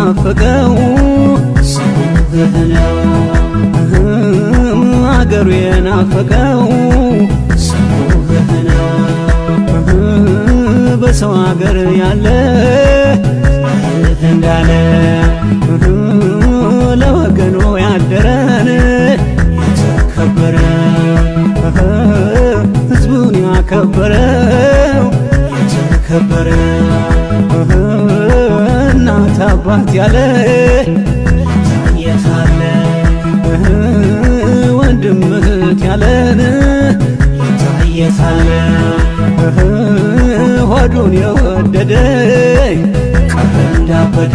የናፈቀው ስምህ ነው አገሩ የናፈቀው ስምህ ነው በሰው አገር ያለ እንዳለ ለወገኑ ያደረን የተከበረ ሕዝቡን ያከበረው የተከበረ እናት አባት ያለ የታለ ወንድም እህት ያለን የታለ ሆዱን የወደደ ቀረ እንዳበደ